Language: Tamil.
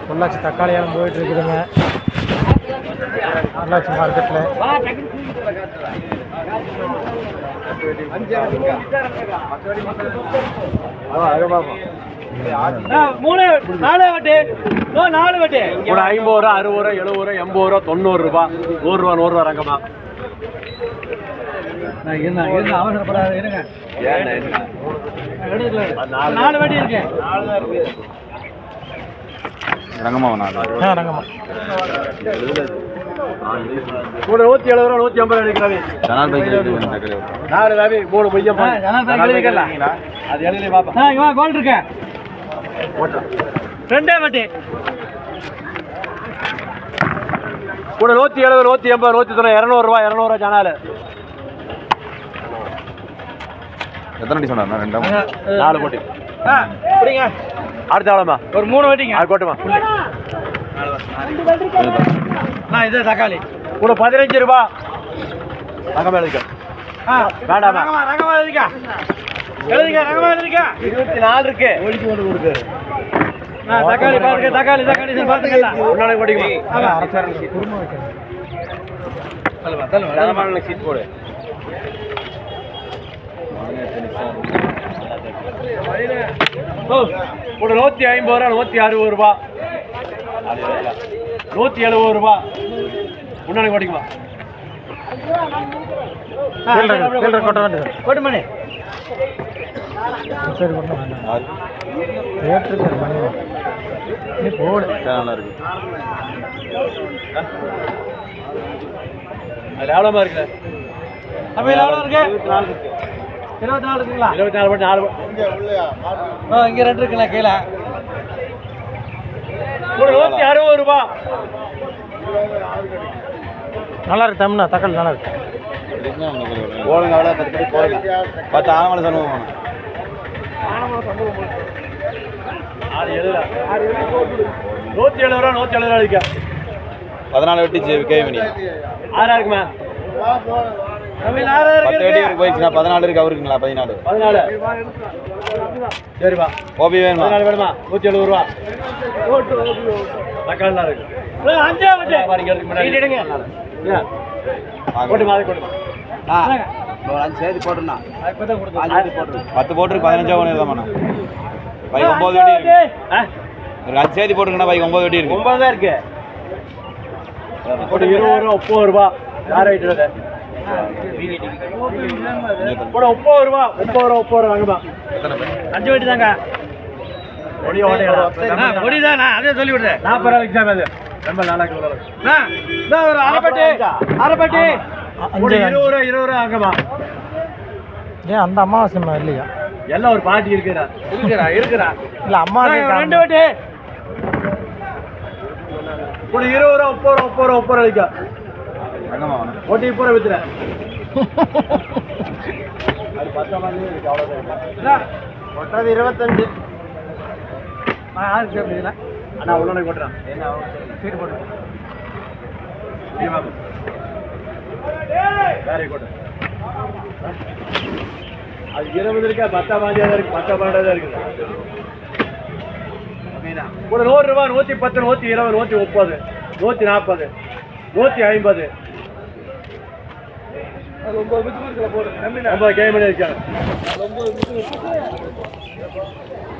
பொள்ளாச்சி தக்காளி ஏலம் போயிட்டு இருக்குதுங்க பொள்ளாச்சி மார்க்கெட்டில். மூணு 4 வட்டி 4 வட்டி 50 ரூபா 60 ரூபா 70 ரூபா 80 ரூபா 90 ரூபா 100 ரூபா ரங்கம்மா. என்ன அவசரப்படாது இருங்க. 4 வட்டி இருக்கு ரங்கம்மா. கூட 170 ரூபா 150 எடுக்கிறாங்க. நாலு 3 பையன் அது எழுதி பாப்பா. கோல்ட் இருக்கு ரெண்டே வட்டி. கூட 170 180 190 200 ரூபா ஜனாலு. எத்தனை அடி சொன்னா? 4 போட்டி. புடிங்க. அடுத்த எவ்வளோமா? ஒரு 3 வட்டிங்க. அது கோட்டுமா. இது தக்காளி கூட 15 ரூபா. ரங்கம்மா எழுதிக்க. வேண்டாமா? ரங்கம்மா எழுதிக்க. ரங்கம்மா எழுதிக்க. 24 இருக்கு. தக்காளி பாருங்க. தக்காளி பாத்துக்கலாம். முன்னாடி போட்டிக்குமா? சீட் போடு. கூட 150 ரூபா 160 ரூபா 170 ரூபா. முன்னாடி போட்டிக்குமா? கோட்டுமணி சரி கொண்டு வேண்டாம். ரேட்டு மணி நீ போடு. நல்லா இருக்கு. அது எவ்வளோமா இருக்குல்ல? அப்போ எவ்வளோ இருக்கு? 24 இருக்குங்களா? 24 போட்டு 4 இங்கே 2 இருக்குல்ல கீழே. கூட 160 ரூபா. நல்லா இருக்கு தமிழ்னா தக்காளி நல்லா இருக்கு. போடுங்க அவ்வளோ 10 ஆனமலை சமூகம். 170 ரூபா 170 ரூபா அடிக்க. 14 வெட்டி கேமணி 6 இருக்குமா? 10 வெட்டி போயிடுச்சுன்னா 14 இருக்கு. அவருக்குங்களா? 14 சரிப்பா. ஓபி வேணுமா? 14 வேணுமா? 170 ரூபா. தக்காளி இருக்கு. 5 வட்டி. கோட்டுமா அது கோட்டுமா. 5 சேர்த்து போட்டுருண்ணா. 10 போட்டு 15 ஒன்று பைக் 9 வெட்டி இருக்கு. ஒரு 5 சேர்த்து போட்டுருக்கா பைக் 9 வெட்டி இருக்கு. 9 தான் இருக்கு. போட்டு 20 ரூபா 30 ரூபா. யார் ஐட்டு கூட 30 ரூபா 30 ரூபா வாங்கப்பா. 5 வட்டி தாங்க. பொடி தானா? அதே சொல்லி விடுறேன். 40 ரூபா எக்ஸாம் அது ரொம்ப நல்லா இருக்கு. ஒரு அரைப்பட்டி 20 ரூபா வாங்கப்பா. ஏன் அந்த அமாவாசை இல்லையா? எல்லாம் ஒரு பாட்டி இருக்குறா இருக்கிறா இல்லை அம்மா 2 வட்டி. ஒரு 20 ரூபா 30 ரூபா அடிக்கா. ஓட்டி பூரா வித்துறேன். அது 10 மாதிரி இருக்கு. அவ்வளோதான் ஒட்டாது. 25 அண்ணா உள்ளே போட்டுறான். என்ன சீட்டு போட்டு வேற கோட்டை. அது 20 இருக்கா? 10 மாதிரியாக தான் இருக்கு. 10 பாண்டாக இருக்குது. கூட 100 ரூபா 110 120 130 140 150 9 கேம் இருக்காங்க.